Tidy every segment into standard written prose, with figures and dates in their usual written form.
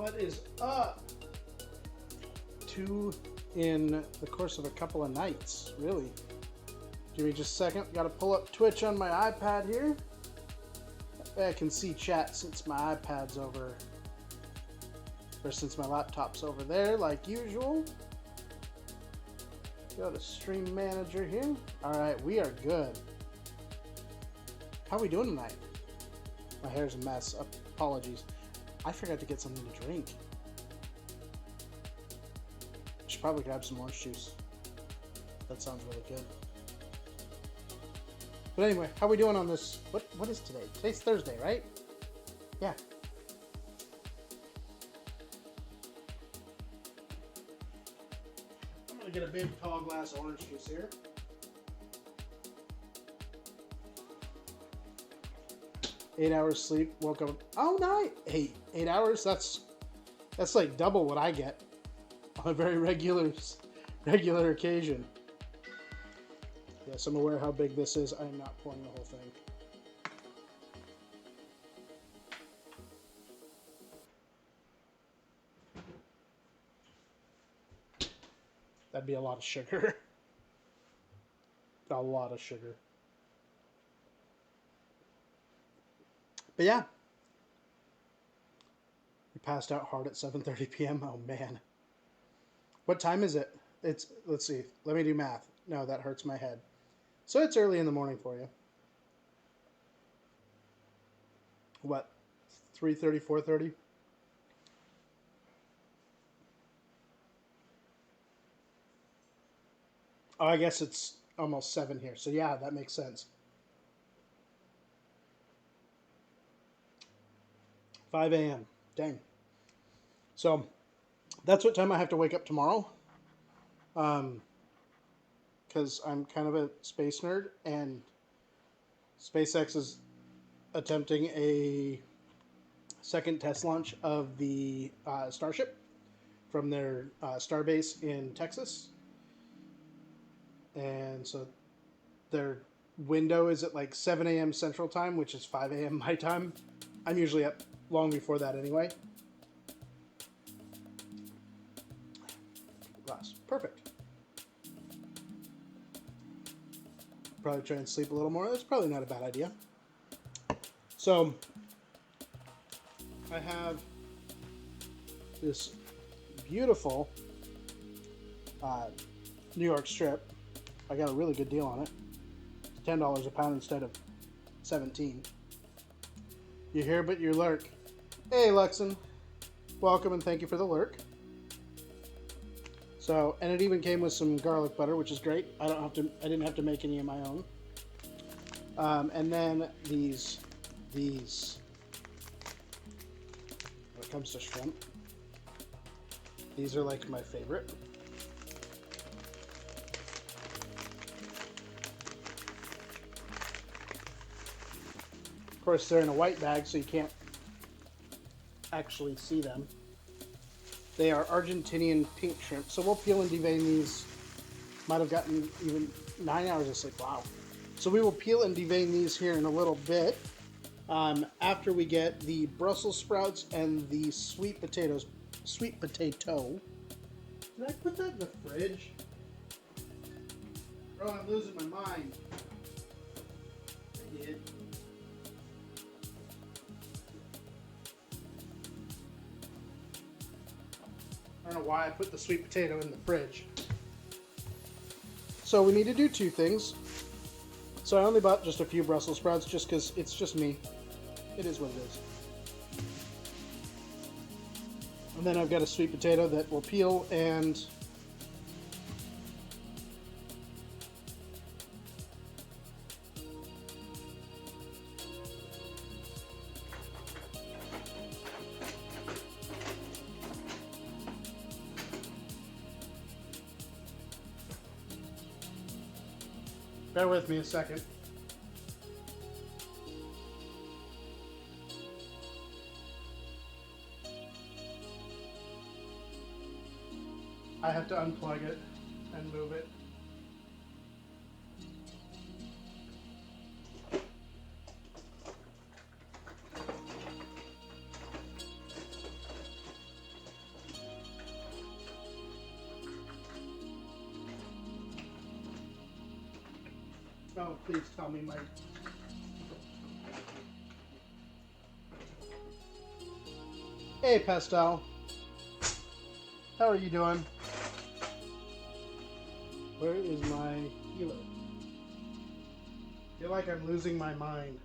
What is up? Two in the course of a couple of nights, really. Give me just a second. Got to pull up Twitch on my iPad here. I can see chat since my iPad's over, or since my laptop's over there, like usual. Go to Stream Manager here. All right, we are good. How are we doing tonight? My hair's a mess. Apologies. I forgot to get something to drink. Should probably grab some orange juice. That sounds really good. But anyway, how are we doing on this? What is today? Today's Thursday, right? Yeah. I'm gonna get a big tall glass of orange juice here. Eight hours sleep, woke up. Oh, night. Hey, 8 hours. That's like double what I get on a very regular occasion. Yes, I'm aware how big this is. I am not pouring the whole thing. That'd be a lot of sugar. A lot of sugar. But yeah. We passed out hard at 7:30 p.m. Oh man. What time is it? Let's see. Let me do math. No, that hurts my head. So it's early in the morning for you. What? 3:30, 4:30? Oh, I guess it's almost 7 here. So yeah, that makes sense. 5 a.m. Dang. So that's what time I have to wake up tomorrow. Because I'm kind of a space nerd, and SpaceX is attempting a second test launch of the Starship from their starbase in Texas. And so their window is at like 7 a.m. Central Time, which is 5 a.m. my time. I'm usually up long before that anyway. Glass. Perfect. Probably try and sleep a little more. That's probably not a bad idea. So I have this beautiful New York strip. I got a really good deal on it. It's $10 a pound instead of 17. You're here, but you lurk. Hey, Luxon. Welcome and thank you for the lurk. So, and it even came with some garlic butter, which is great. I didn't have to make any of my own. And then these, when it comes to shrimp, these are like my favorite. Of course, they're in a white bag, so you can't actually see them. They are Argentinian pink shrimp. So we'll peel and devein these. Might have gotten even 9 hours of sleep. Wow. So we will peel and devein these here in a little bit. After we get the Brussels sprouts and the sweet potato. Did I put that in the fridge? Oh, I'm losing my mind. I did. I don't know why I put the sweet potato in the fridge. So we need to do two things. So I only bought just a few Brussels sprouts just because it's just me. It is what it is. And then I've got a sweet potato that will peel and bear with me a second. I have to unplug it and move it. Oh, please tell me, Mike. Hey, Pastel. How are you doing? Where is my healer? I feel like I'm losing my mind.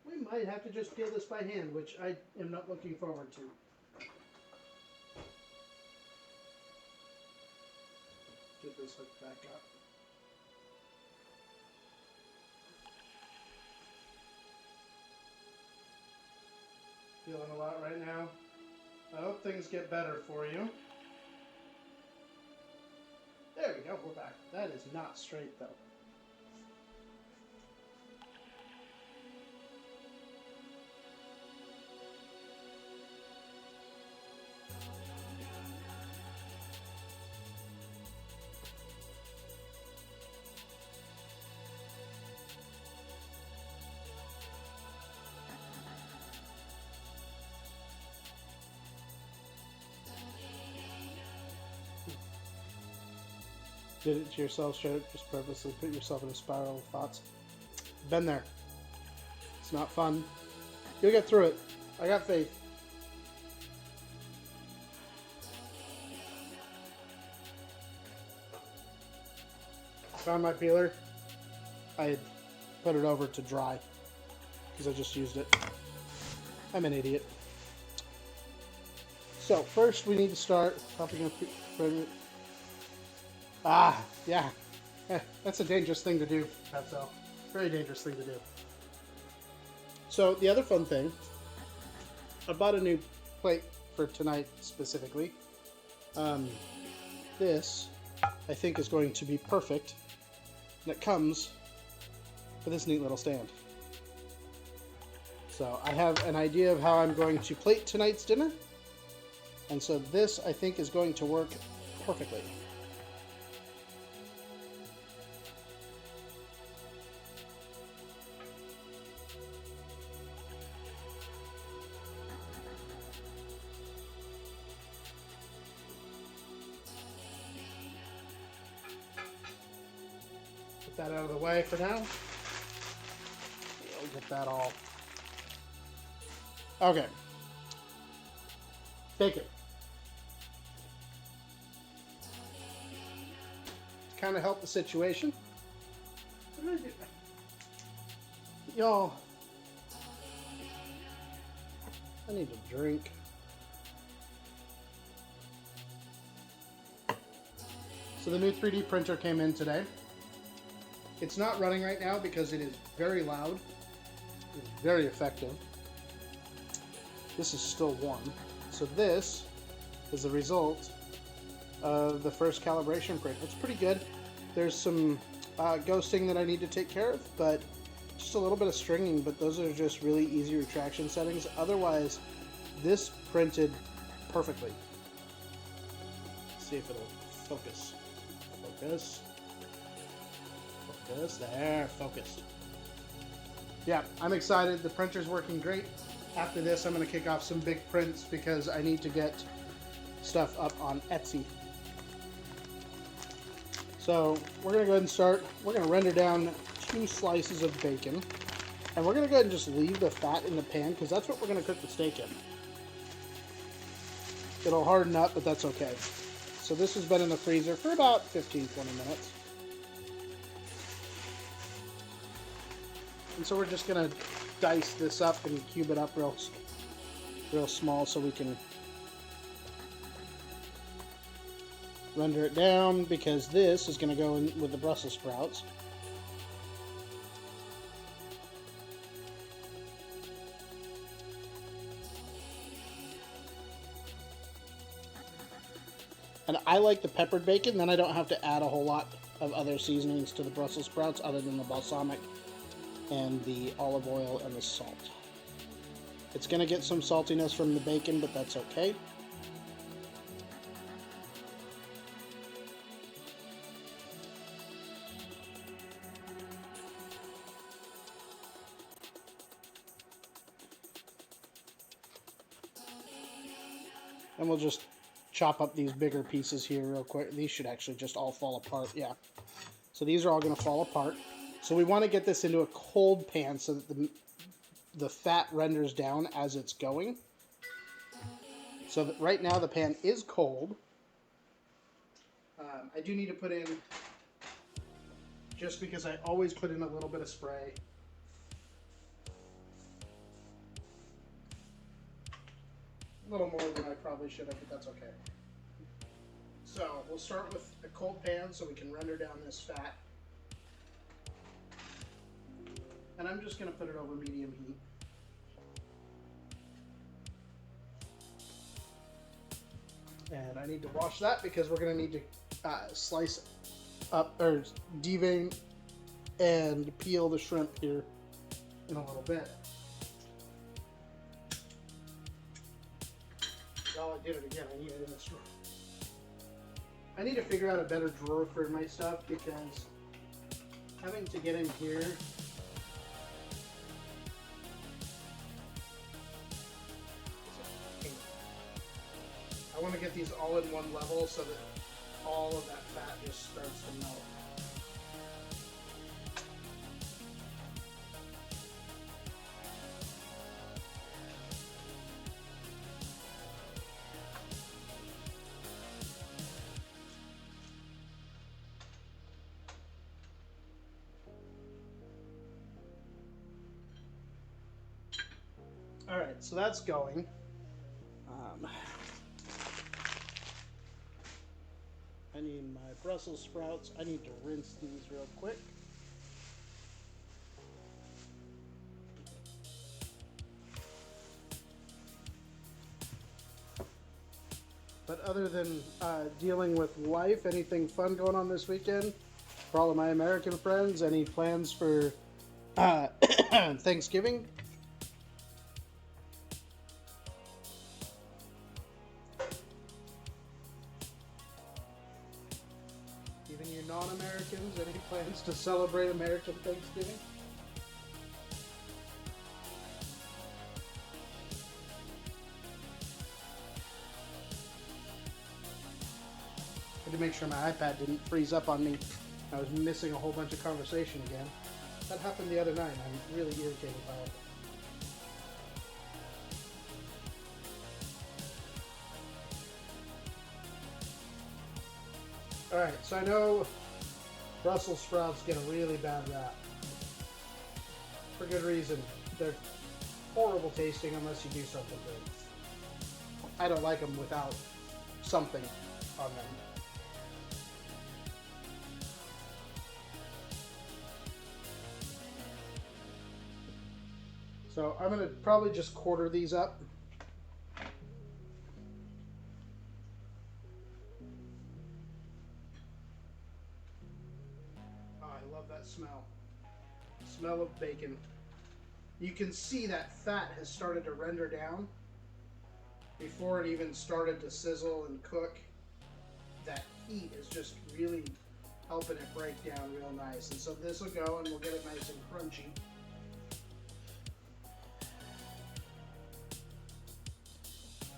We might have to just peel this by hand, which I am not looking forward to. Get this hooked back up. Feeling a lot right now. I hope things get better for you. There we go, we're back. That is not straight though. Did it to yourself, Share it, just purposely put yourself in a spiral of thoughts. Been there. It's not fun. You'll get through it. I got faith. Found my peeler. I had put it over to dry because I just used it. I'm an idiot. So first we need to start popping up. Ah, yeah. That's a dangerous thing to do, Pepso. Very dangerous thing to do. So the other fun thing, I bought a new plate for tonight specifically. This, I think, is going to be perfect. And it comes with this neat little stand. So I have an idea of how I'm going to plate tonight's dinner. And so this, I think, is going to work perfectly. That out of the way for now. We'll get that all. Okay. Bacon. To kind of help the situation. Y'all, I need a drink. So the new 3D printer came in today. It's not running right now because it is very loud. It's very effective. This is still warm. So this is the result of the first calibration print. It's pretty good. There's some ghosting that I need to take care of, but just a little bit of stringing, but those are just really easy retraction settings. Otherwise, this printed perfectly. Let's see if it'll focus. Focus. Focus. There, focused. Yeah, I'm excited. The printer's working great. After this, I'm going to kick off some big prints because I need to get stuff up on Etsy. So we're going to go ahead and start. We're going to render down 2 slices of bacon. And we're going to go ahead and just leave the fat in the pan because that's what we're going to cook the steak in. It'll harden up, but that's okay. So this has been in the freezer for about 15-20 minutes. And so we're just going to dice this up and cube it up real small so we can render it down, because this is going to go in with the Brussels sprouts. And I like the peppered bacon, then I don't have to add a whole lot of other seasonings to the Brussels sprouts other than the balsamic and the olive oil and the salt. It's going to get some saltiness from the bacon, but that's okay. And we'll just chop up these bigger pieces here real quick. These should actually just all fall apart, yeah. So these are all going to fall apart. So we want to get this into a cold pan so that the fat renders down as it's going. So that right now the pan is cold. I do need to put in, just because I always put in a little bit of spray. A little more than I probably should have, but that's okay. So we'll start with a cold pan so we can render down this fat. And I'm just going to put it over medium heat. And I need to wash that because we're going to need to slice up, or devein and peel the shrimp here in a little bit. Oh, I did it again. I need it in this drawer. I need to figure out a better drawer for my stuff because having to get in here is a pain. I want to get these all in one level so that all of that fat just starts to melt. All right, so that's going. I need my Brussels sprouts. I need to rinse these real quick. But other than dealing with life, anything fun going on this weekend? For all of my American friends, any plans for Thanksgiving? Even you non-Americans, any plans to celebrate American Thanksgiving? I had to make sure my iPad didn't freeze up on me. I was missing a whole bunch of conversation again. That happened the other night. I'm really irritated by it. Alright, so I know Brussels sprouts get a really bad rap. For good reason. They're horrible tasting unless you do something good. I don't like them without something on them. So I'm going to probably just quarter these up. Oh, I love that smell. Smell of bacon. You can see that fat has started to render down before it even started to sizzle and cook. That heat is just really helping it break down real nice. And so this will go and we'll get it nice and crunchy.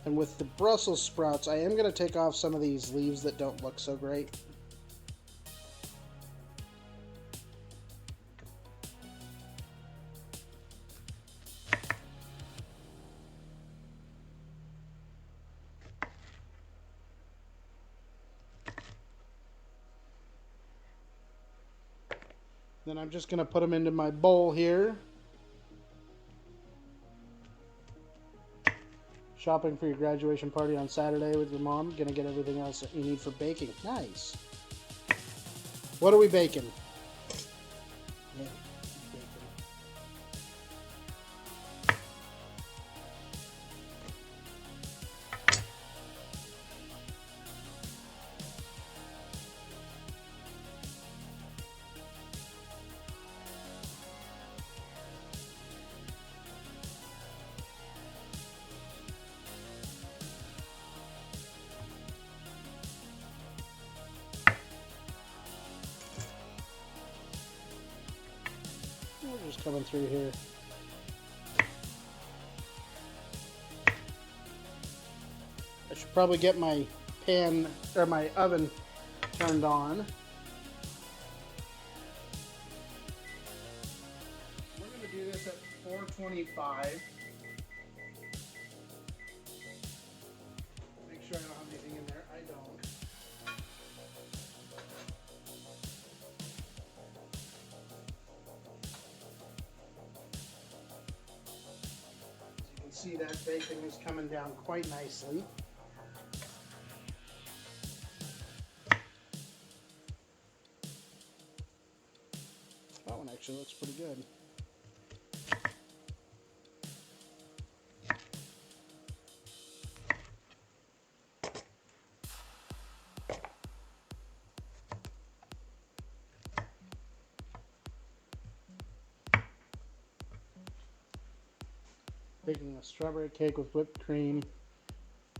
And with the Brussels sprouts, I am going to take off some of these leaves that don't look so great. Then I'm just going to put them into my bowl here. Shopping for your graduation party on Saturday with your mom. Gonna get everything else that you need for baking. Nice. What are we baking? Yeah, bacon. coming through here. I should probably get my pan or my oven turned on. We're going to do this at 425. Make sure I don't have anything in there. I don't. As you can see, that bacon is coming down quite nicely. That one actually looks pretty good. Baking a strawberry cake with whipped cream.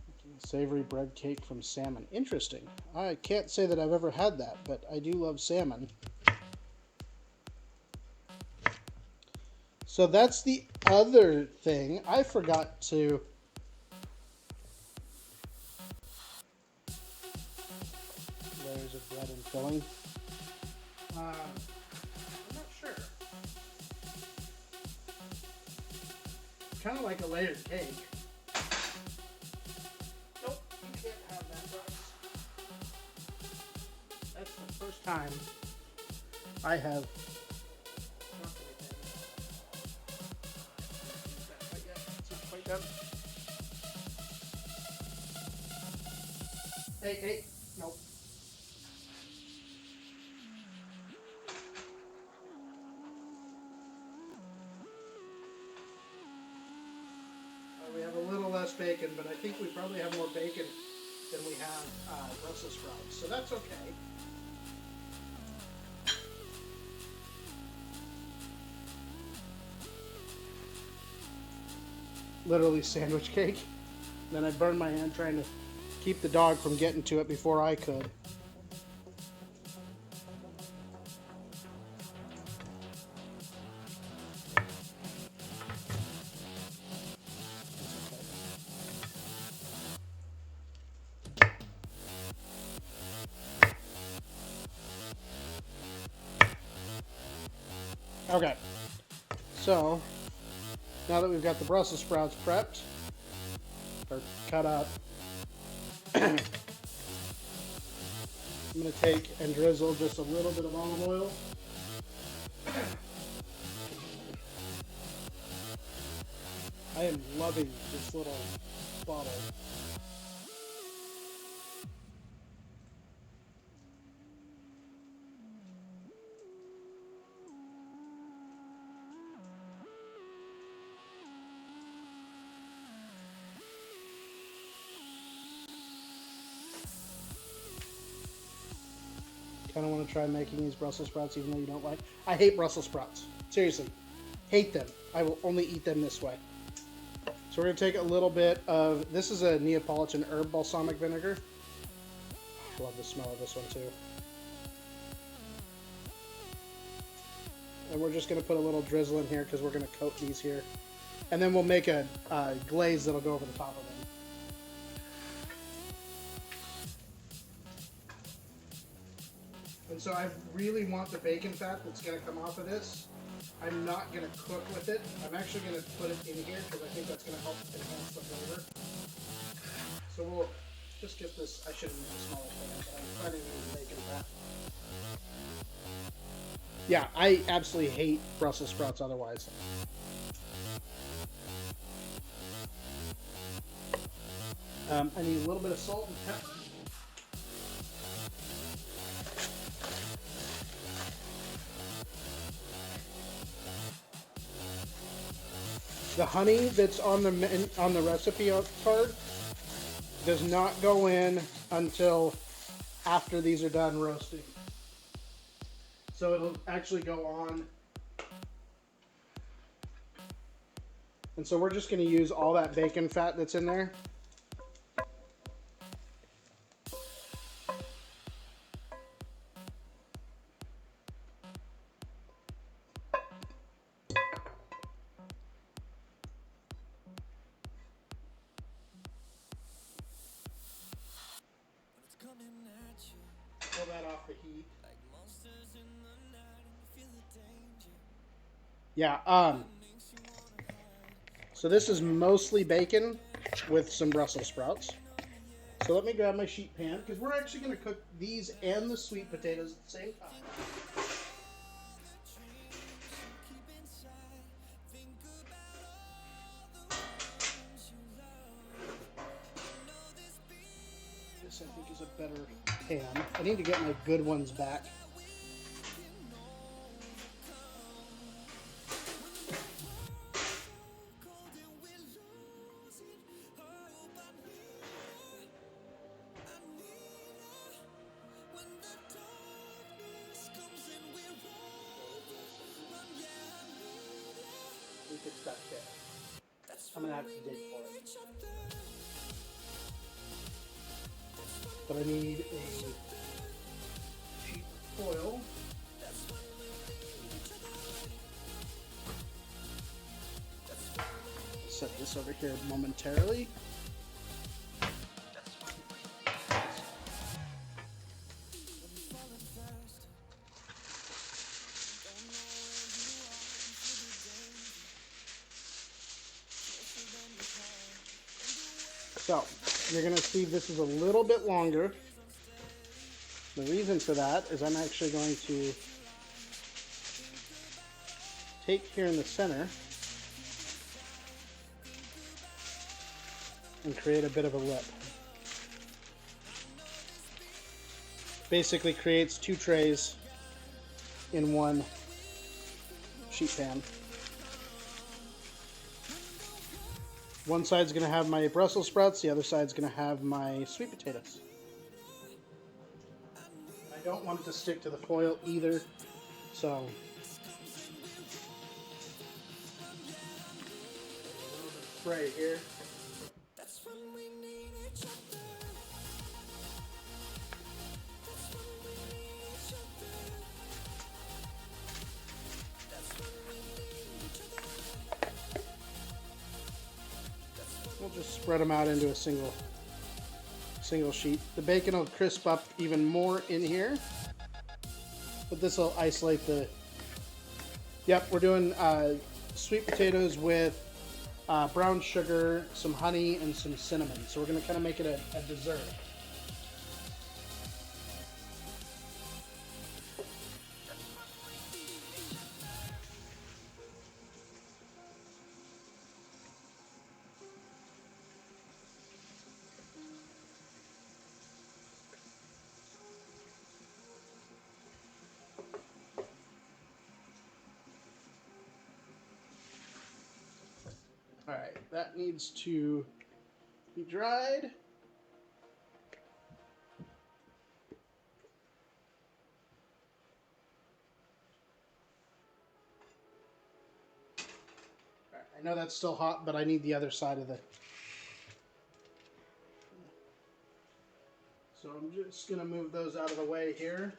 Making a savory bread cake from salmon. Interesting. I can't say that I've ever had that, but I do love salmon. So that's the other thing. I forgot to... Layers of bread and filling. I'm not sure. Kind of like a layered cake. Nope, you can't have that, Bryce. That's the first time I have. Hey, nope. We have a little less bacon, but I think we probably have more bacon than we have Brussels sprouts, so that's okay. Literally sandwich cake. Then I burned my hand trying to keep the dog from getting to it before I could. Okay, so now that we've got the Brussels sprouts prepped or cut up, I'm going to take and drizzle just a little bit of olive oil. I am loving this little bottle. Kind of want to try making these Brussels sprouts even though you don't like. I hate Brussels sprouts. Seriously. Hate them. I will only eat them this way. So we're going to take a little bit of, this is a Neapolitan herb balsamic vinegar. I love the smell of this one too. And we're just going to put a little drizzle in here because we're going to coat these here. And then we'll make a glaze that'll go over the top of them. And so I really want the bacon fat that's going to come off of this. I'm not going to cook with it. I'm actually going to put it in here because I think that's going to help enhance the flavor. So we'll just get this, I should have made a smaller pan, but I'm trying to use bacon fat. Yeah, I absolutely hate Brussels sprouts otherwise. I need a little bit of salt and pepper. The honey that's on the recipe card does not go in until after these are done roasting. So it'll actually go on. And so we're just going to use all that bacon fat that's in there. off the heat. Yeah, so this is mostly bacon with some Brussels sprouts. So let me grab my sheet pan, because we're actually going to cook these and the sweet potatoes at the same time. This, I think, is a better pan. I need to get my good ones back. It's that bit. I'm gonna have to dig for it. But I need a sheet of foil. Set this over here momentarily. So, you're going to see this is a little bit longer. The reason for that is I'm actually going to take here in the center and create a bit of a lip. Basically creates two trays in one sheet pan. One side's going to have my Brussels sprouts, the other side's going to have my sweet potatoes. I don't want it to stick to the foil either, so spray here. We'll just spread them out into a single sheet. The bacon will crisp up even more in here, but this will isolate the... Yep, we're doing sweet potatoes with brown sugar, some honey, and some cinnamon. So we're going to kind of make it a dessert. Alright, that needs to be dried. Alright, I know that's still hot, but I need the other side of the... So I'm just going to move those out of the way here.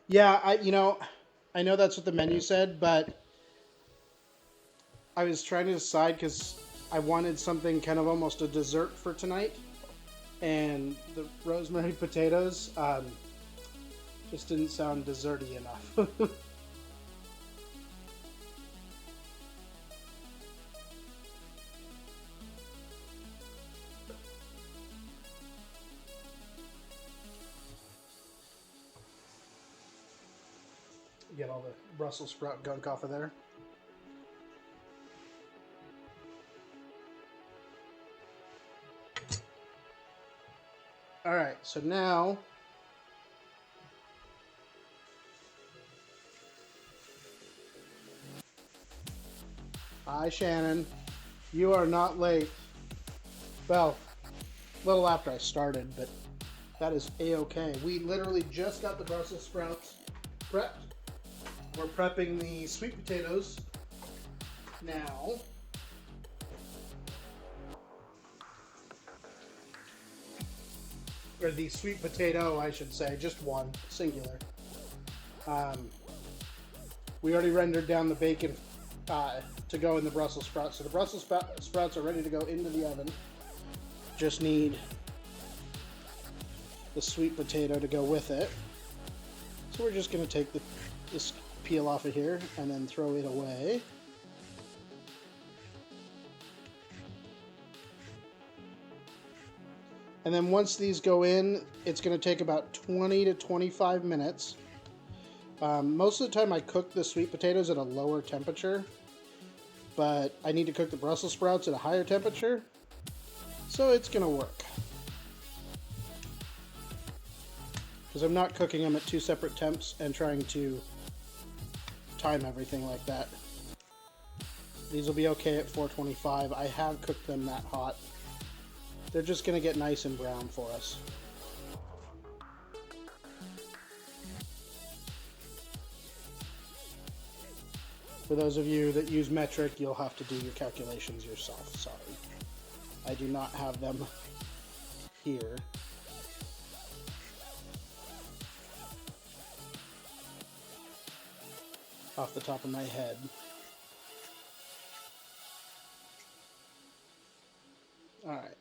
Yeah, I know that's what the menu said, but I was trying to decide because I wanted something kind of almost a dessert for tonight, and the rosemary potatoes just didn't sound desserty enough. Get all the Brussels sprout gunk off of there. Alright, so now hi Shannon, you are not late. Well, a little after I started, but that is a-okay. We literally just got the Brussels sprouts prepped. We're prepping the sweet potatoes now. Or the sweet potato, I should say, just one, singular. We already rendered down the bacon to go in the Brussels sprouts. So the Brussels sprouts are ready to go into the oven. Just need the sweet potato to go with it. So we're just going to take this peel off of here and then throw it away. And then once these go in, it's going to take about 20 to 25 minutes. Most of the time I cook the sweet potatoes at a lower temperature, but I need to cook the Brussels sprouts at a higher temperature, so it's going to work. Because I'm not cooking them at two separate temps and trying to time everything like that. These will be okay at 425. I have cooked them that hot. They're just going to get nice and brown for us. For those of you that use metric, you'll have to do your calculations yourself. Sorry. I do not have them here. Off the top of my head. All right.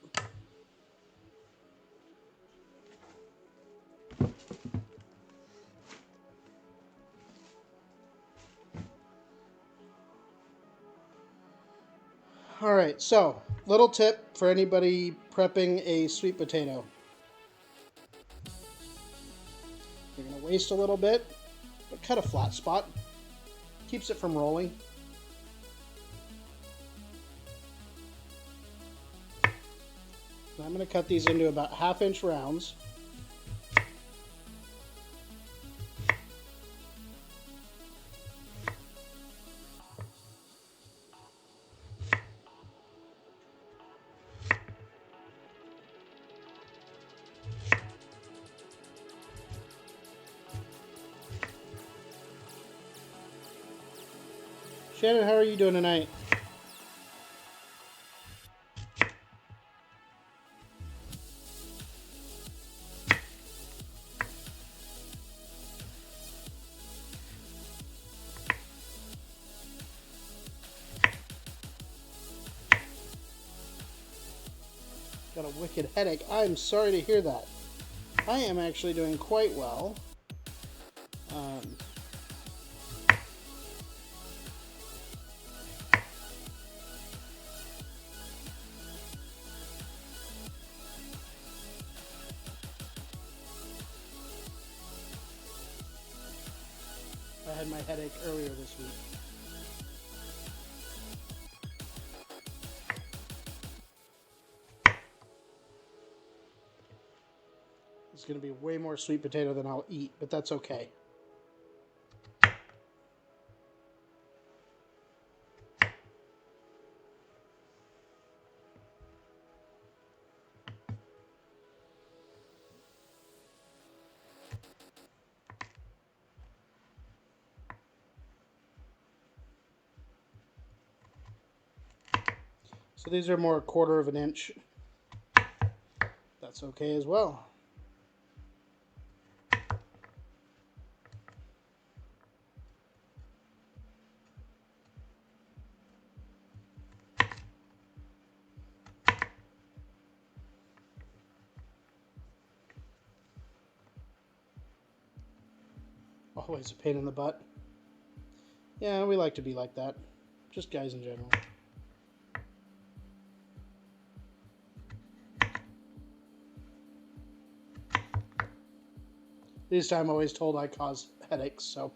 All right, so little tip for anybody prepping a sweet potato. You're going to waste a little bit, but cut a flat spot. Keeps it from rolling. So I'm going to cut these into about 1/2 inch rounds. Shannon, how are you doing tonight? Got a wicked headache. I'm sorry to hear that. I am actually doing quite well. I had my headache earlier this week. It's going to be way more sweet potato than I'll eat, but that's okay. So these are more 1/4 of an inch. That's okay as well. Always a pain in the butt. Yeah, we like to be like that. Just guys in general. These time I'm always told I cause headaches, so.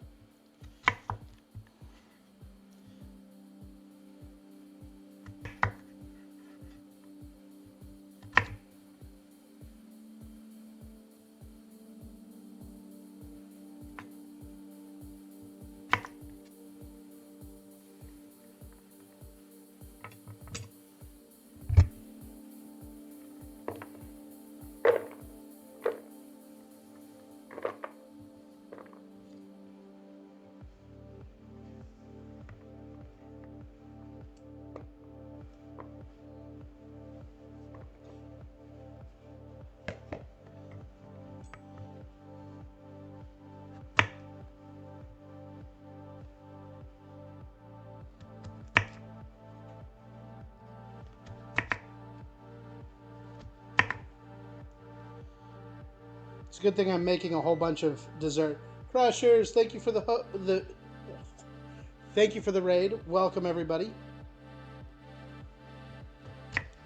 a good thing I'm making a whole bunch of dessert. Crushers, thank you for thank you for the raid. Welcome everybody.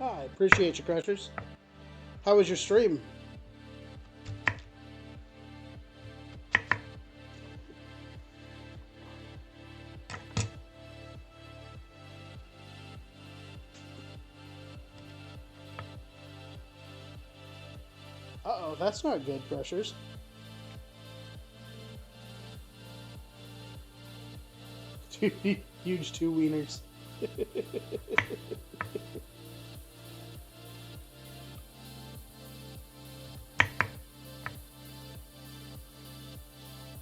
I appreciate you, Crushers. How was your stream? Uh-oh, that's not good, Crushers. Huge two wieners.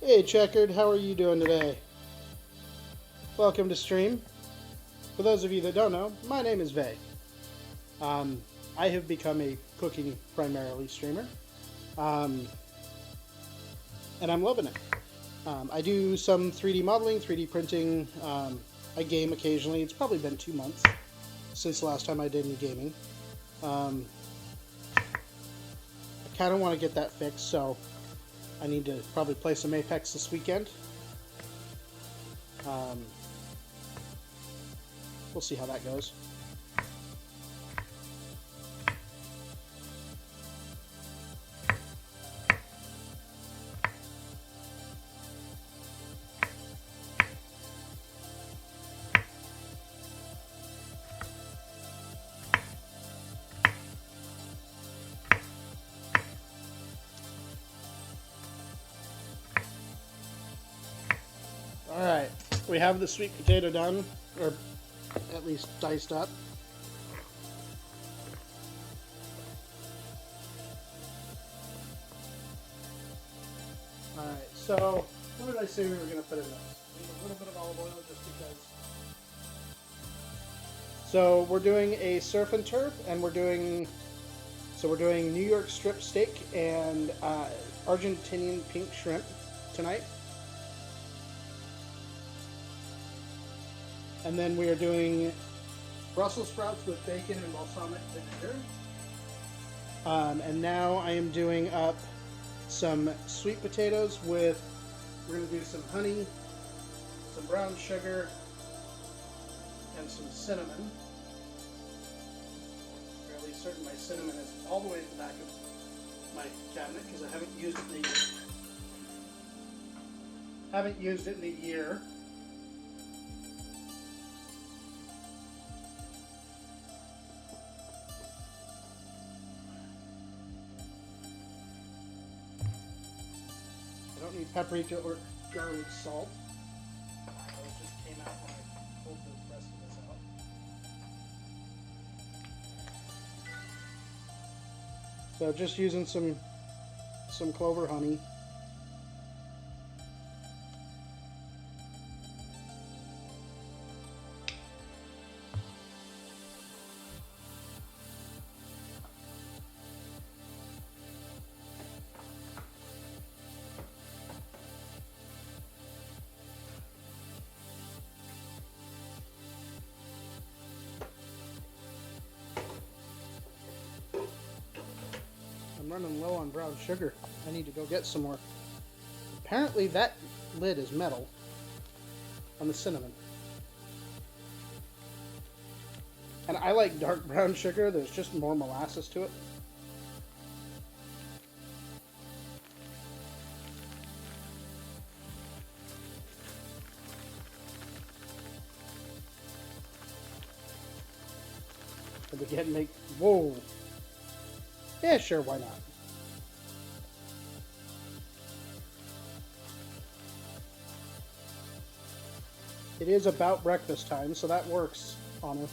Hey, Checkered, how are you doing today? Welcome to stream. For those of you that don't know, my name is Vay. I have become a cooking primarily streamer, and I'm loving it. I do some 3D modeling, 3D printing. I game occasionally. It's probably been 2 months since the last time I did any gaming. I kind of want to get that fixed, so I need to probably play some Apex this weekend. We'll see how that goes. Alright, we have the sweet potato done, or at least diced up. Alright, so what did I say we were going to put in this? A little bit of olive oil just because. So we're doing a surf and turf, and we're doing New York strip steak and Argentinian pink shrimp tonight. And then we are doing Brussels sprouts with bacon and balsamic vinegar. And now I am doing up some sweet potatoes with, we're going to do some honey, some brown sugar, and some cinnamon. I'm fairly certain my cinnamon is all the way at the back of my cabinet because I haven't used it in a year. I don't need paprika or garlic salt. Those just came out when I pulled the rest of this out. So just using some clover honey. I'm running low on brown sugar. I need to go get some more. Apparently that lid is metal on the cinnamon. And I like dark brown sugar. There's just more molasses to it. And again, make... Whoa! Yeah, sure, why not? It is about breakfast time, so that works, Honor.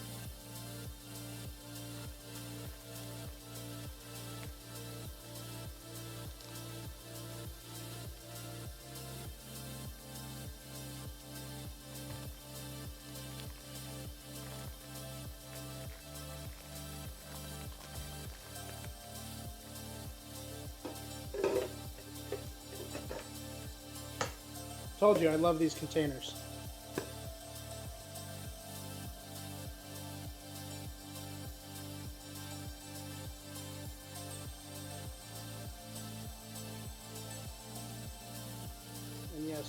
Told you, I love these containers.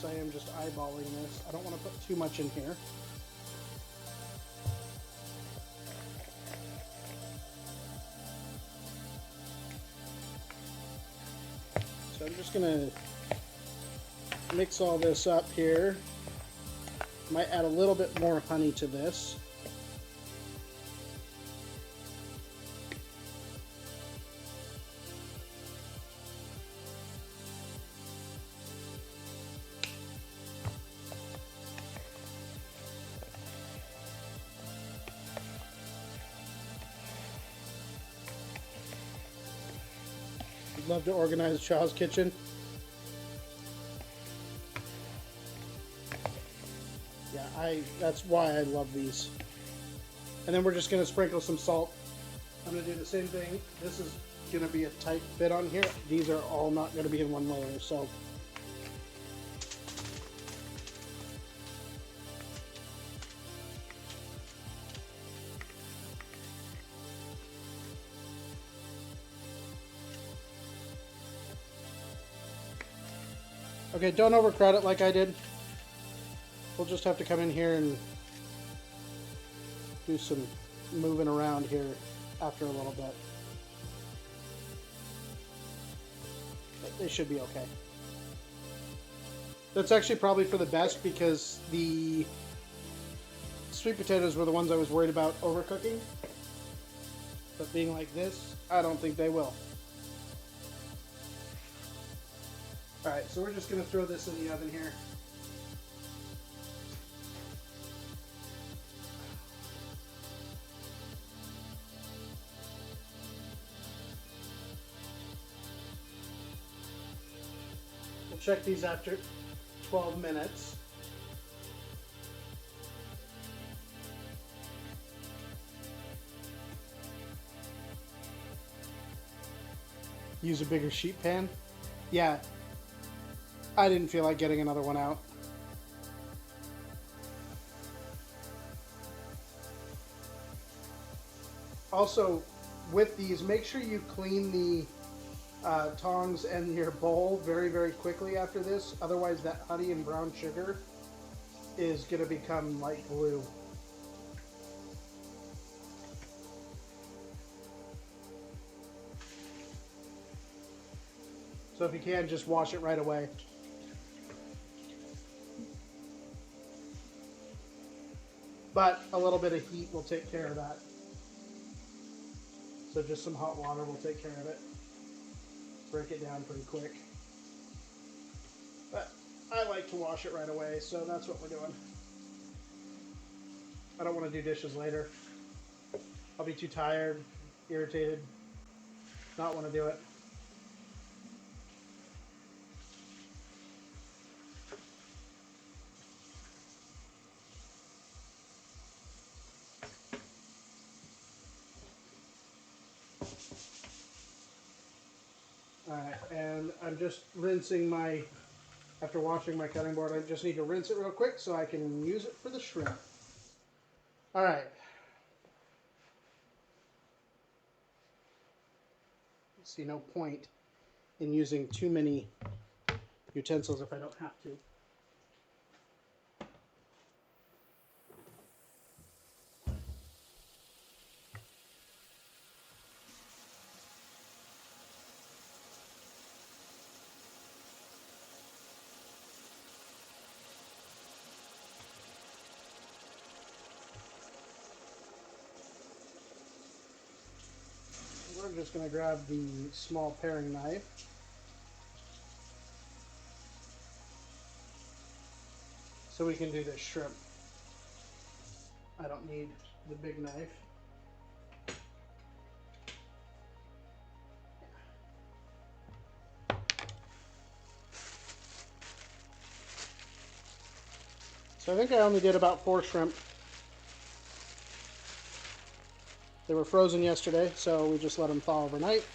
because I am just eyeballing this. I don't want to put too much in here. So I'm just going to mix all this up here. Might add a little bit more honey to this. I'd love to organize Shaw's Kitchen. Yeah, that's why I love these. And then we're just gonna sprinkle some salt. I'm gonna do the same thing. This is gonna be a tight fit on here. These are all not gonna be in one layer, so. Okay, don't overcrowd it like I did. We'll just have to come in here and do some moving around here after a little bit. But they should be okay. That's actually probably for the best because the sweet potatoes were the ones I was worried about overcooking. But being like this, I don't think they will. Alright, so we're just going to throw this in the oven here. We'll check these after 12 minutes. Use a bigger sheet pan. Yeah. I didn't feel like getting another one out. Also, with these, make sure you clean the tongs and your bowl very, very quickly after this. Otherwise, that honey and brown sugar is going to become like glue. So if you can, just wash it right away. But a little bit of heat will take care of that. So just some hot water will take care of it. Break it down pretty quick. But I like to wash it right away, so that's what we're doing. I don't want to do dishes later. I'll be too tired, irritated, not want to do it. Alright, and I'm just rinsing after washing my cutting board, I just need to rinse it real quick so I can use it for the shrimp. Alright. See, no point in using too many utensils if I don't have to. We're just going to grab the small paring knife. So we can do this shrimp. I don't need the big knife. So I think I only did about 4 shrimp. They were frozen yesterday, so we just let them thaw overnight.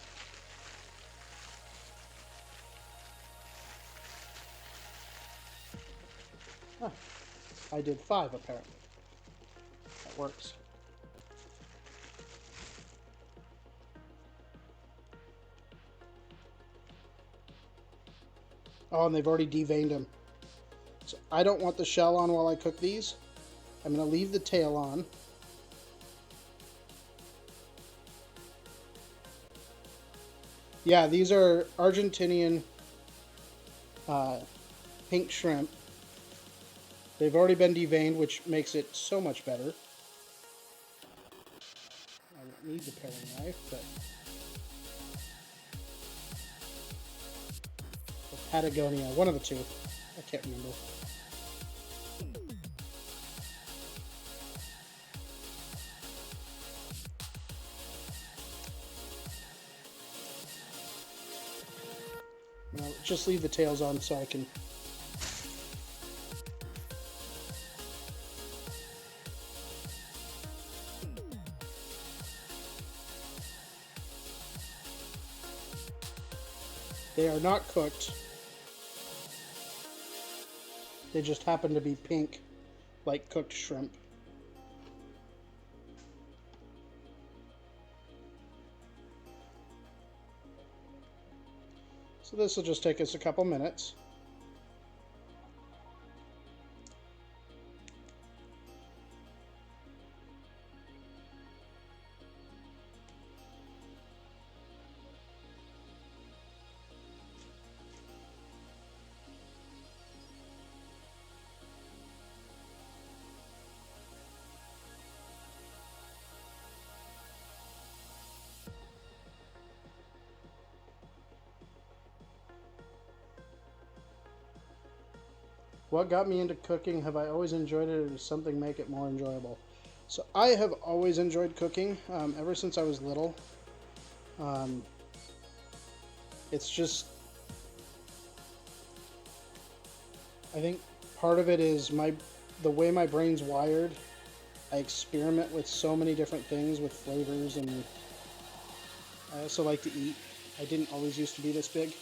Huh. I did 5 apparently. That works. Oh, and they've already deveined them. I don't want the shell on while I cook these. I'm going to leave the tail on. Yeah, these are Argentinian pink shrimp. They've already been deveined, which makes it so much better. I don't need the paring knife, but Patagonia, one of the two. I can't remember. Now, just leave the tails on so I can. They are not cooked. They just happen to be pink, like cooked shrimp. So this will just take us a couple minutes. What got me into cooking? Have I always enjoyed it, or does something make it more enjoyable? So I have always enjoyed cooking, ever since I was little. Um, it's just, I think part of it is the way my brain's wired. I experiment with so many different things with flavors, and I also like to eat. I didn't always used to be this big.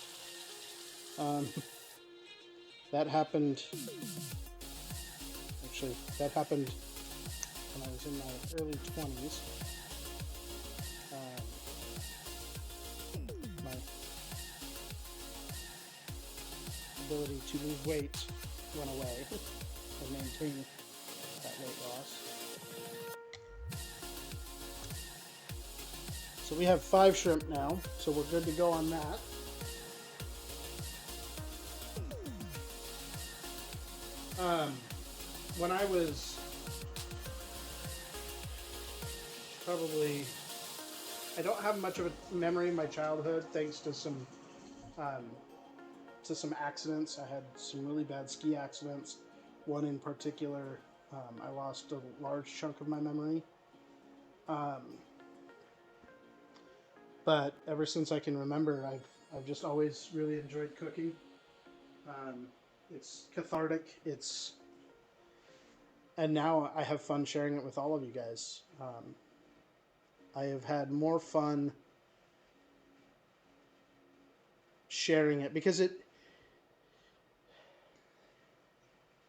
Um, that happened. Actually, that happened when I was in my early 20s. My ability to lose weight went away and maintain that weight loss. So we have 5 shrimp now, so we're good to go on that. When I was probably, I don't have much of a memory in my childhood, thanks to some accidents. I had some really bad ski accidents. One in particular, I lost a large chunk of my memory. But ever since I can remember, I've just always really enjoyed cooking. It's cathartic. And now I have fun sharing it with all of you guys. I have had more fun sharing it because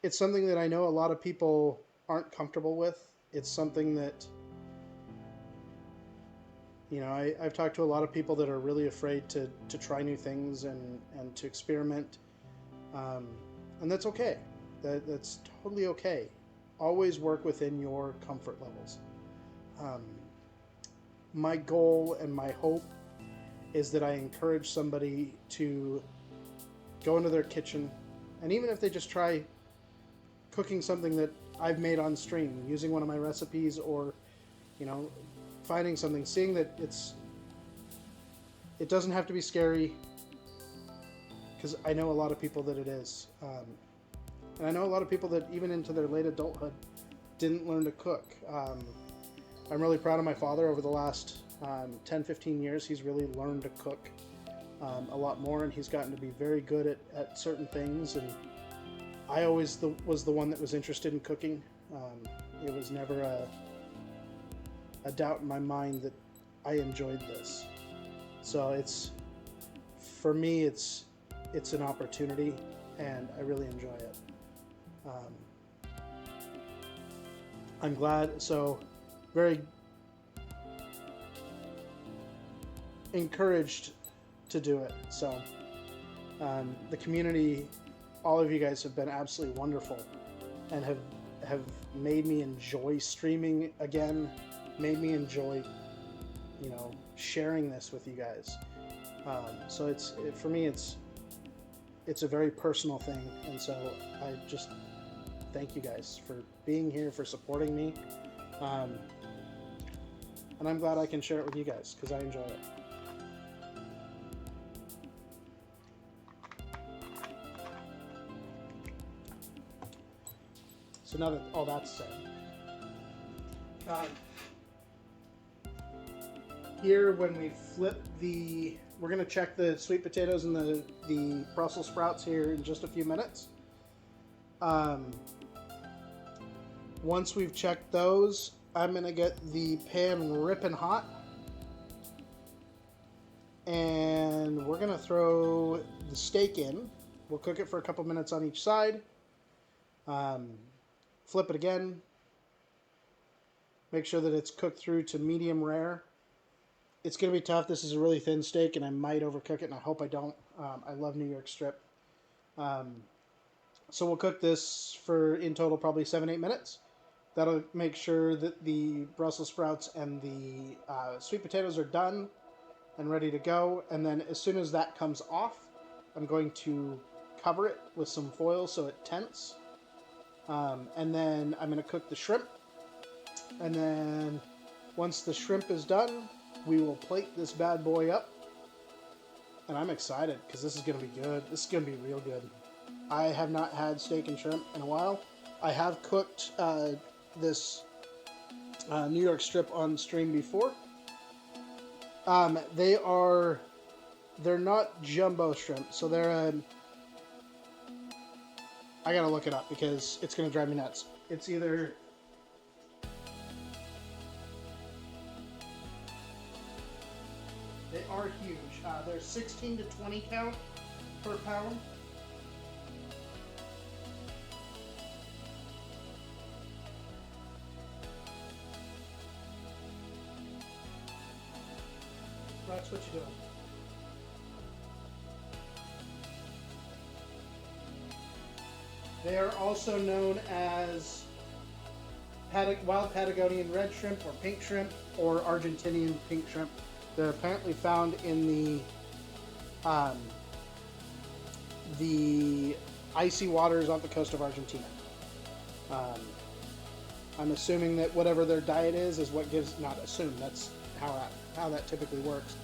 it's something that I know a lot of people aren't comfortable with. It's something that, you know, I've talked to a lot of people that are really afraid to try new things and to experiment. And that's okay. That's totally okay. Always work within your comfort levels. My goal and my hope is that I encourage somebody to go into their kitchen, and even if they just try cooking something that I've made on stream, using one of my recipes, or, you know, finding something, seeing that it doesn't have to be scary, because I know a lot of people that it is. And I know a lot of people that even into their late adulthood didn't learn to cook. I'm really proud of my father. Over the last 10, 15 years, he's really learned to cook a lot more, and he's gotten to be very good at certain things. And I always was the one that was interested in cooking. It was never a doubt in my mind that I enjoyed this. So for me, it's an opportunity, and I really enjoy it. I'm glad, so very encouraged to do it. So the community all of you guys have been absolutely wonderful and have made me enjoy streaming again, made me enjoy, you know, sharing this with you guys. So for me, it's a very personal thing, and so I just thank you guys for being here, for supporting me, um, and I'm glad I can share it with you guys because I enjoy it. So now that all that's said, here when we flip we're going to check the sweet potatoes and the Brussels sprouts here in just a few minutes. Once we've checked those, I'm going to get the pan ripping hot. And we're going to throw the steak in. We'll cook it for a couple minutes on each side. Flip it again. Make sure that it's cooked through to medium rare. It's going to be tough. This is a really thin steak, and I might overcook it, and I hope I don't. I love New York strip. So we'll cook this for, in total, probably 7-8 minutes. That'll make sure that the Brussels sprouts and the sweet potatoes are done and ready to go. And then as soon as that comes off, I'm going to cover it with some foil so it tents. And then I'm going to cook the shrimp. And then once the shrimp is done, we will plate this bad boy up. And I'm excited because this is going to be good. This is going to be real good. I have not had steak and shrimp in a while. I have cooked this New York strip on stream before. They're not jumbo shrimp, so they're I gotta look it up because it's gonna drive me nuts. It's either they are huge. They're 16 to 20 count per pound. That's what you're doing. They are also known as wild Patagonian red shrimp or pink shrimp or Argentinian pink shrimp. They're apparently found in the icy waters off the coast of Argentina. I'm assuming that whatever their diet is what gives, not assume, that's how that typically works.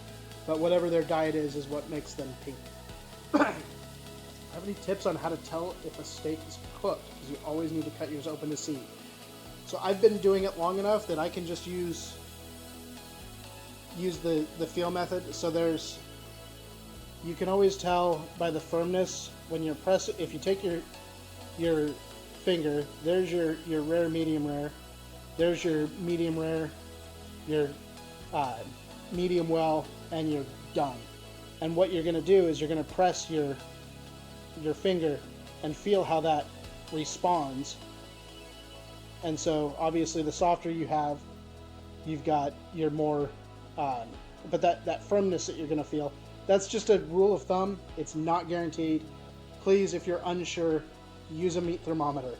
But whatever their diet is what makes them pink. Have any tips on how to tell if a steak is cooked? Because you always need to cut yours open to see. So I've been doing it long enough that I can just use the feel method. So you can always tell by the firmness when you're pressing. If you take your finger, there's your rare, medium rare. There's your medium rare, your medium well, and you're done. And what you're going to do is you're going to press your finger and feel how that responds. And so obviously the softer you have, you've got your more but that firmness that you're going to feel, that's just a rule of thumb. It's not guaranteed. Please, if you're unsure, use a meat thermometer.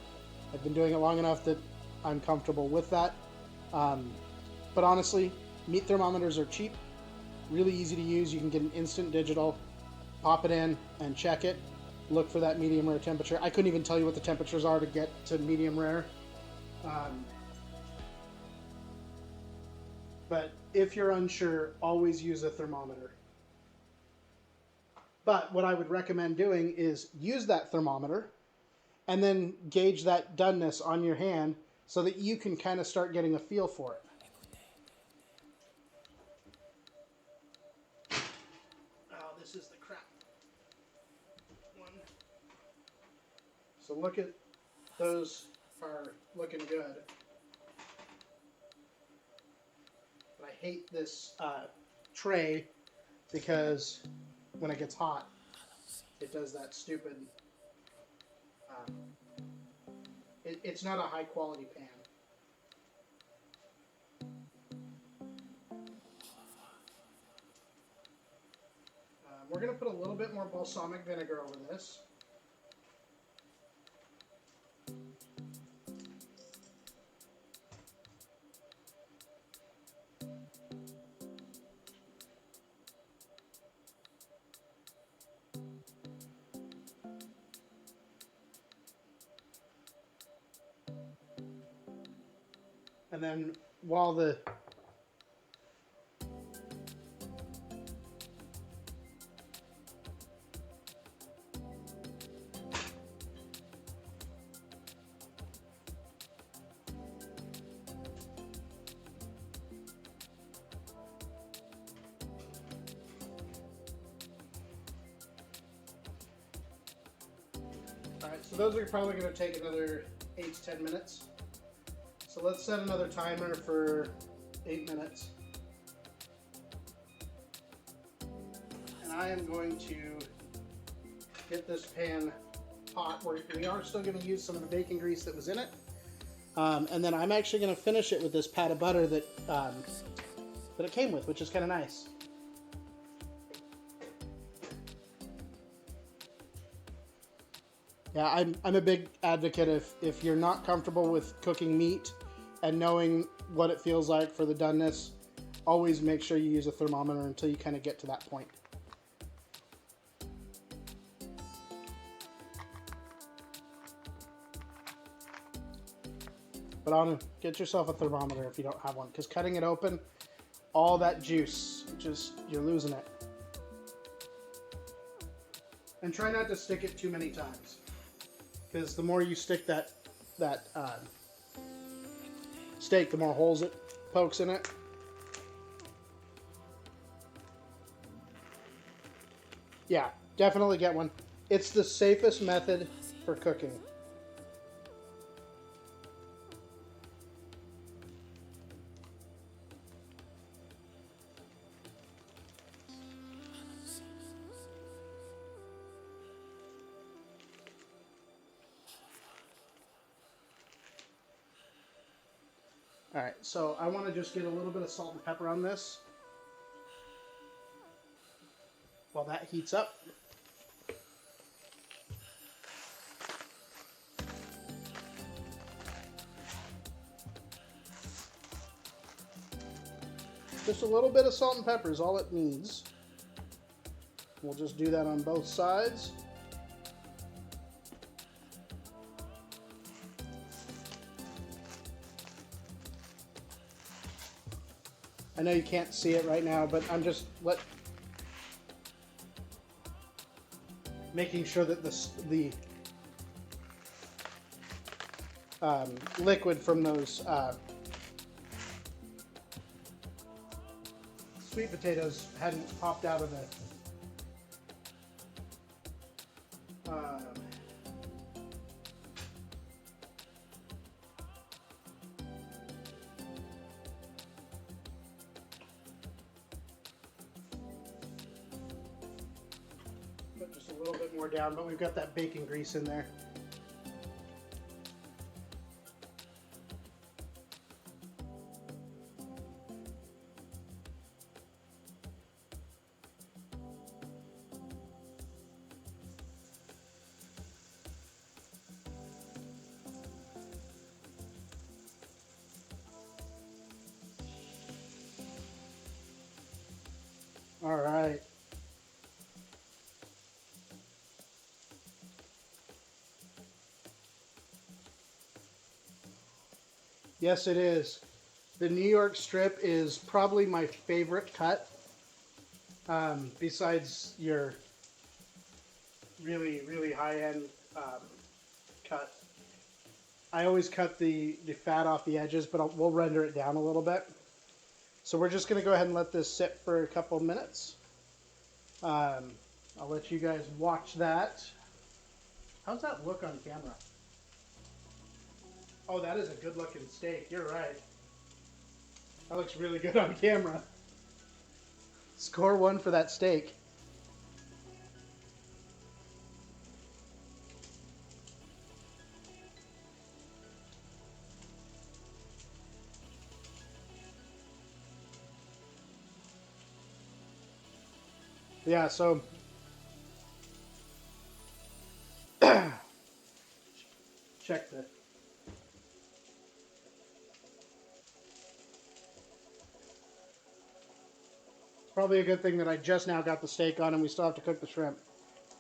I've been doing it long enough that I'm comfortable with that. But honestly, meat thermometers are cheap, really easy to use. You can get an instant digital, pop it in and check it. Look for that medium rare temperature. I couldn't even tell you what the temperatures are to get to medium rare. But if you're unsure, always use a thermometer. But what I would recommend doing is use that thermometer and then gauge that doneness on your hand so that you can kind of start getting a feel for it. Oh, this is the crap one. So look at those are looking good. But I hate this tray because when it gets hot, it does that stupid. It's not a high quality pan. We're going to put a little bit more balsamic vinegar over this. And then while the Alright, so those are probably going to take another 8 to 10 minutes. So let's set another timer for 8 minutes. And I am going to get this pan hot. We are still going to use some of the bacon grease that was in it. And then I'm actually going to finish it with this pat of butter that it came with, which is kind of nice. Yeah, I'm a big advocate if you're not comfortable with cooking meat and knowing what it feels like for the doneness, always make sure you use a thermometer until you kind of get to that point. But I want to get yourself a thermometer if you don't have one, because cutting it open, all that juice, you're losing it. And try not to stick it too many times, because the more you stick that steak, the more holes it pokes in it. Yeah, definitely get one. It's the safest method for cooking. Alright, so I want to just get a little bit of salt and pepper on this while that heats up. Just a little bit of salt and pepper is all it needs. We'll just do that on both sides. I know you can't see it right now, but I'm just making sure that the liquid from those sweet potatoes hadn't popped out of the put just a little bit more down, but we've got that bacon grease in there. All right. Yes, it is. The New York strip is probably my favorite cut. Besides your really, really high-end cut. I always cut the fat off the edges, but we'll render it down a little bit. So we're just going to go ahead and let this sit for a couple of minutes. I'll let you guys watch that. How's that look on camera? Oh, that is a good looking steak. You're right. That looks really good on camera. Score 1 for that steak. Yeah, so check this. Probably a good thing that I just now got the steak on and we still have to cook the shrimp,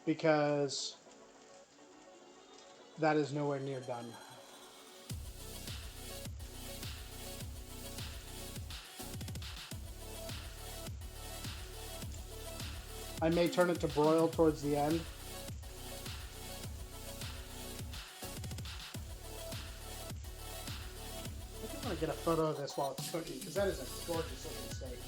because that is nowhere near done. I may turn it to broil towards the end. I just want to get a photo of this while it's cooking because that is a gorgeous looking steak.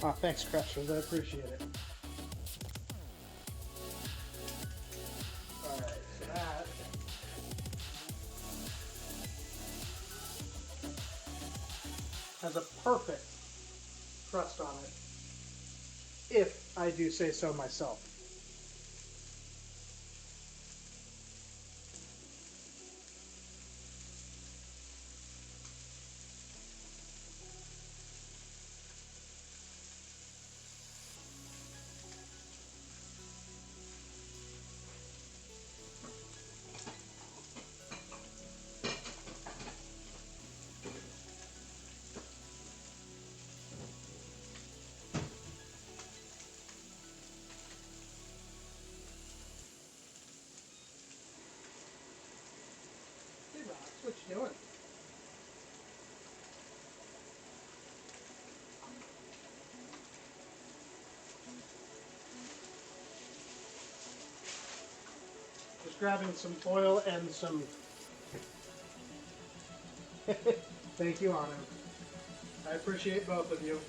Oh, thanks, Crushers. I appreciate it. Alright, so that has a perfect crust on it, if I do say so myself. Hey, Rox, what you doing? Just grabbing some foil and some... Thank you, Anu. I appreciate both of you.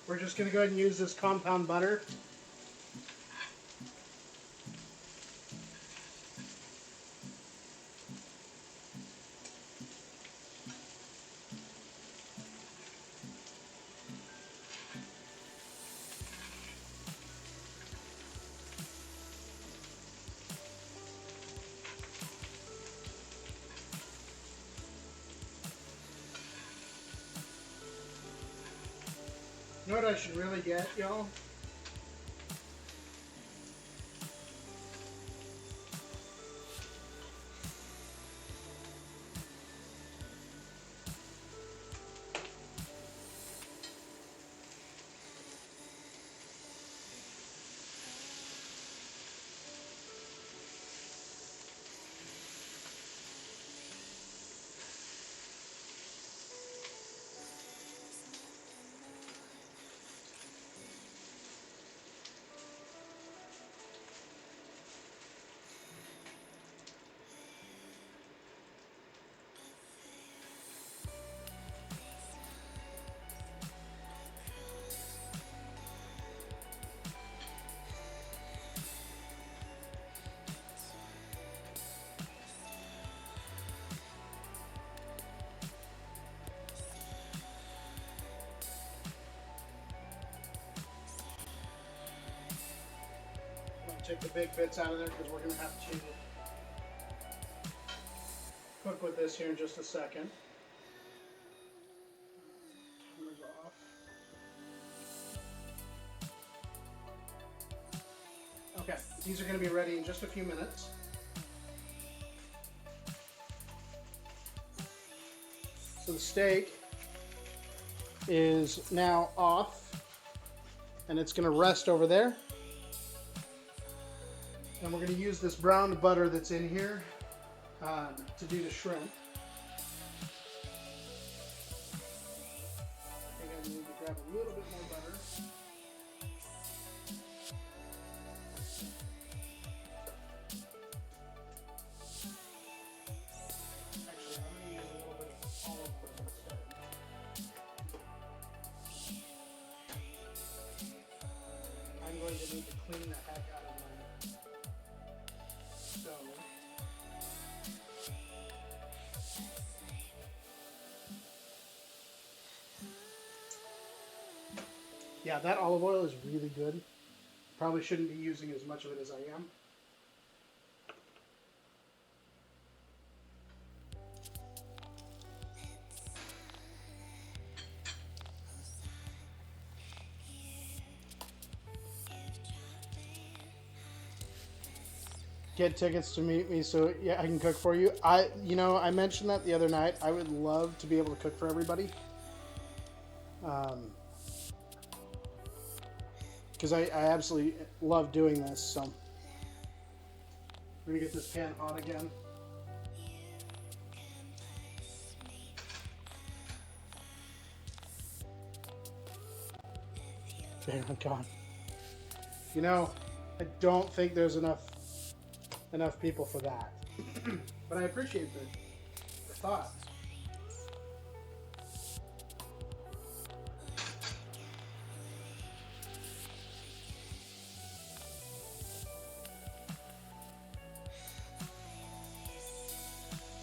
We're just going to go ahead and use this compound butter. You know what I should really get, y'all? take the big bits out of there because we're going to have to cook with this here in just a second. Timer's off. Okay, these are going to be ready in just a few minutes. So the steak is now off, and it's going to rest over there. And we're going to use this browned butter that's in here to do the shrimp. I think I need to grab a little bit more butter. Actually, I'm going to use a little bit of olive oil instead. I'm going to need to clean the heck out of my stove. Yeah, that olive oil is really good. Probably shouldn't be using as much of it as I am. Get tickets to meet me so yeah, I can cook for you. I mentioned that the other night. I would love to be able to cook for everybody. Because I absolutely love doing this. So we're gonna get this pan hot again. There, I'm gone. You know, I don't think there's enough people for that. But I appreciate the thought.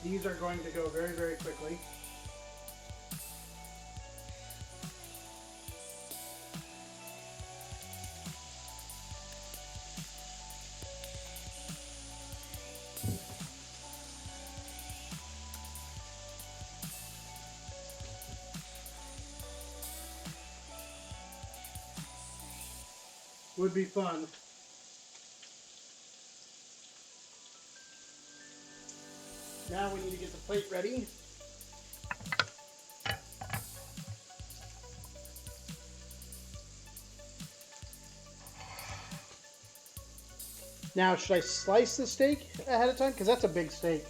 These are going to go very, very quickly. Would be fun. Now we need to get the plate ready. Now, should I slice the steak ahead of time? Because that's a big steak.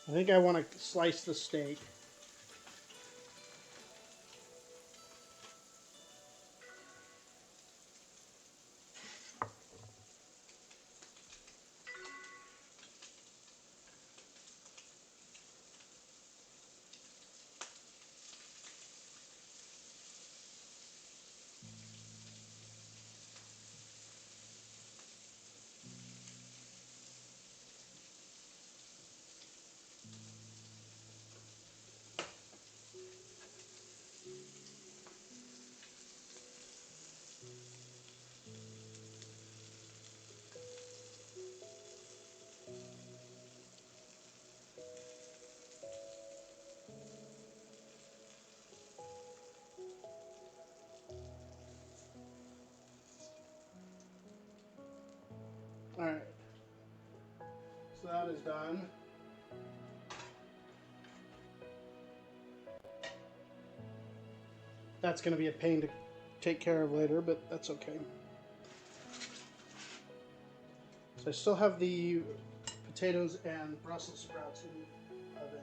I think I want to slice the steak. All right. So that is done. That's going to be a pain to take care of later, but that's okay. So I still have the potatoes and Brussels sprouts in the oven.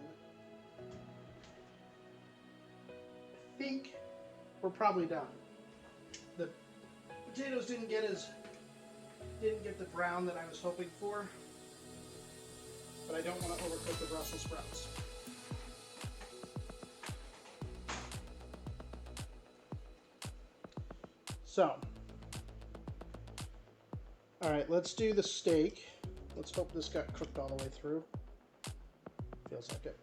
I think we're probably done. The potatoes didn't get the brown that I was hoping for, but I don't want to overcook the Brussels sprouts. So, all right, let's do the steak. Let's hope this got cooked all the way through. Feels like it.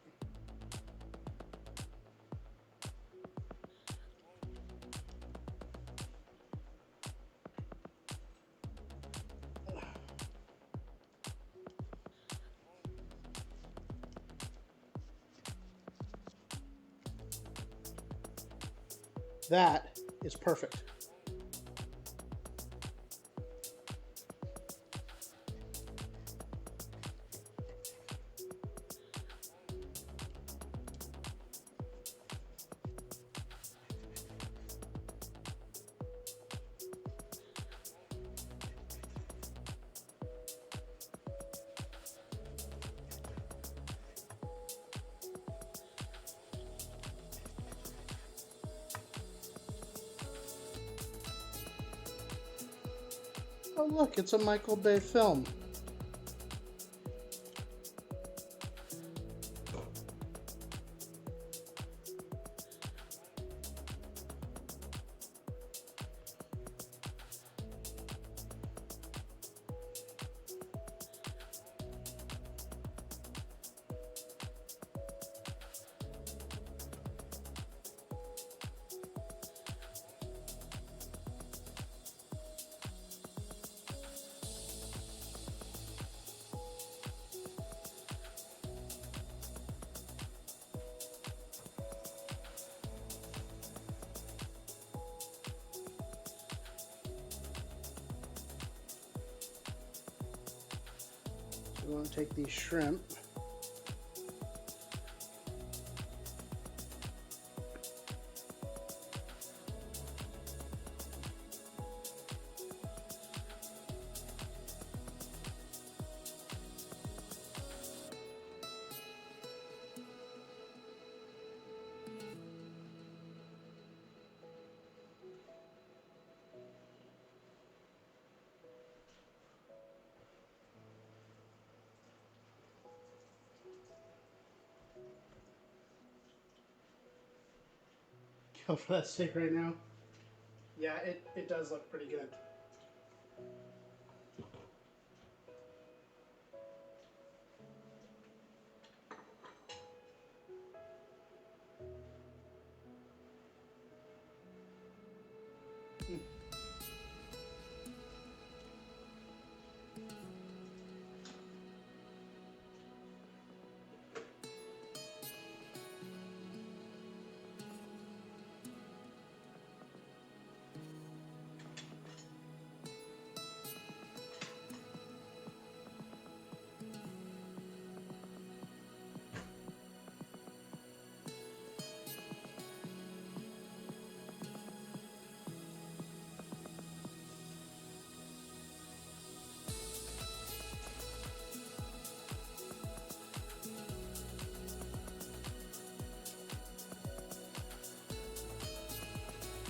That is perfect. Oh look, it's a Michael Bay film. We want to take these shrimp. Go for that steak right now. Yeah, it does look pretty good.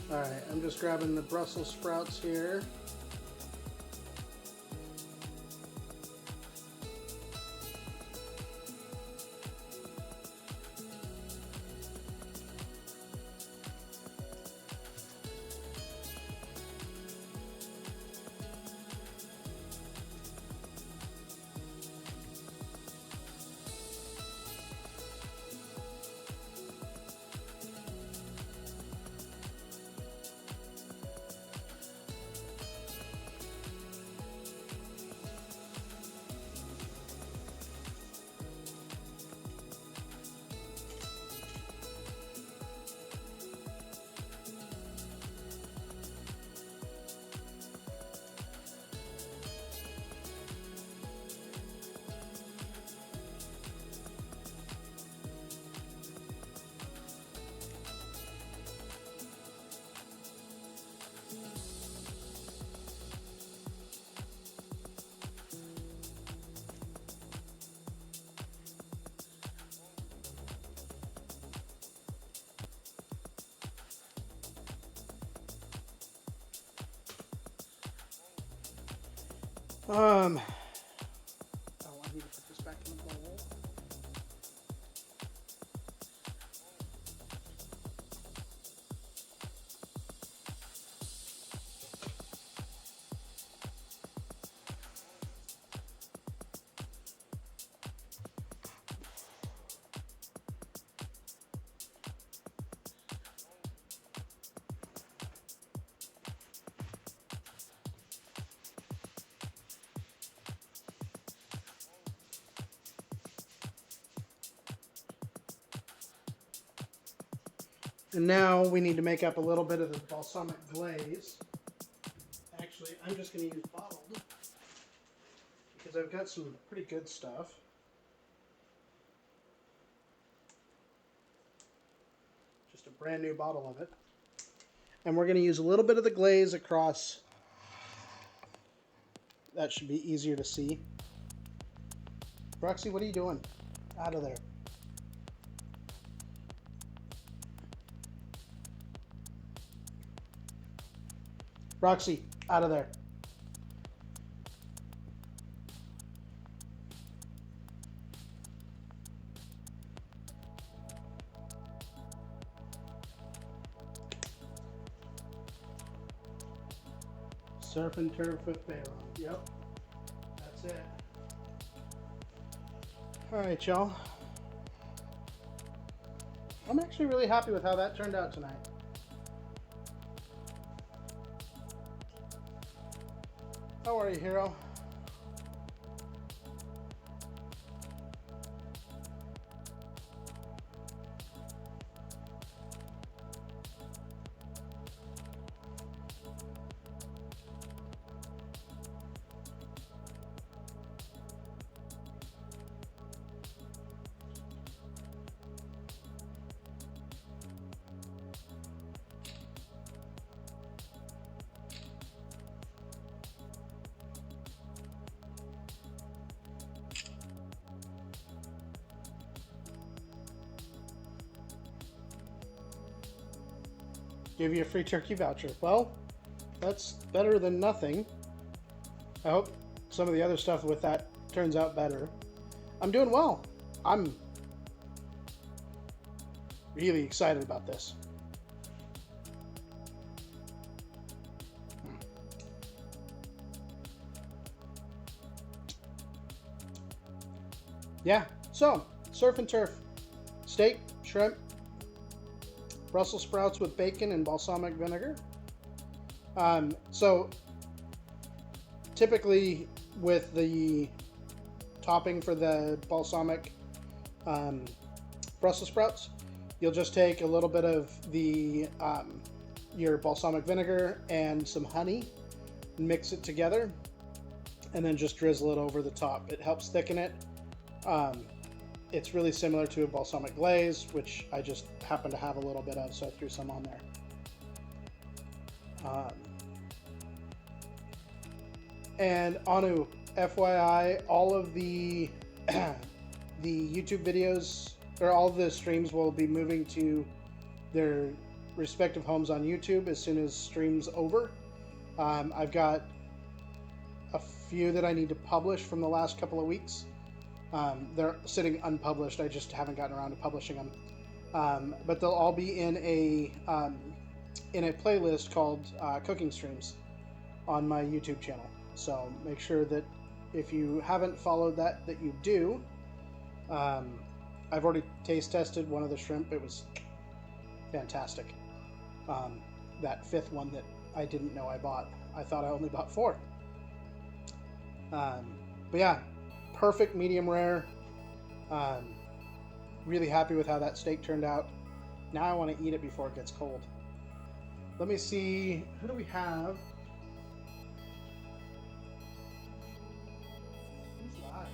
All right, I'm just grabbing the Brussels sprouts here. Oh, I need to put this back in the bowl. And now we need to make up a little bit of the balsamic glaze. Actually, I'm just going to use bottled because I've got some pretty good stuff. Just a brand new bottle of it. And we're going to use a little bit of the glaze across. That should be easier to see. Roxy, what are you doing? Out of there. Roxy, out of there. Surf and turf with Baron. Yep. That's it. Alright, y'all. I'm actually really happy with how that turned out tonight. How are you, hero? Give you a free turkey voucher. Well, that's better than nothing. I hope some of the other stuff with that turns out better. I'm doing well. I'm really excited about this. Yeah, so surf and turf. Steak, shrimp, Brussels sprouts with bacon and balsamic vinegar. So typically with the topping for the balsamic Brussels sprouts, you'll just take a little bit of the your balsamic vinegar and some honey, mix it together, and then just drizzle it over the top. It helps thicken it. It's really similar to a balsamic glaze, which I just happen to have a little bit of, so I threw some on there. And Anu, FYI, all of the the YouTube videos, or all of the streams will be moving to their respective homes on YouTube as soon as stream's over. I've got a few that I need to publish from the last couple of weeks. They're sitting unpublished. I just haven't gotten around to publishing them. But they'll all be in a playlist called Cooking Streams on my YouTube channel. So make sure that if you haven't followed that you do. I've already taste tested one of the shrimp. It was fantastic. That fifth one that I didn't know I bought. I thought I only bought 4. But yeah. Perfect medium rare. Really happy with how that steak turned out. Now I want to eat it before it gets cold. Let me see. Who do we have? Who's live?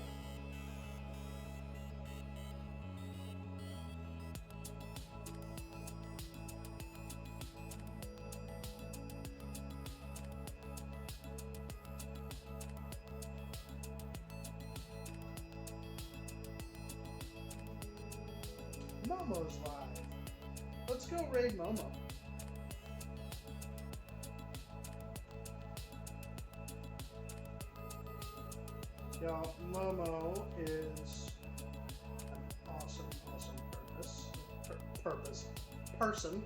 Momo's live. Let's go raid Momo. Now, Momo is an awesome, awesome person.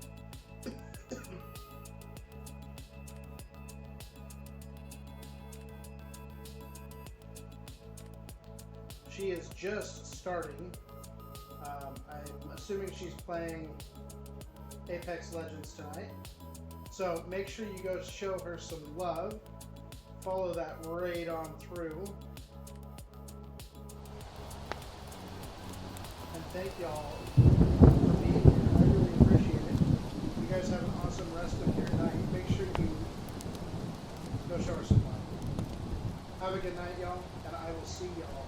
She is just starting. I'm assuming she's playing Apex Legends tonight. So make sure you go show her some love. Follow that raid on through. And thank y'all for being here. I really appreciate it. You guys have an awesome rest of your night. Make sure you go show her some love. Have a good night, y'all, and I will see y'all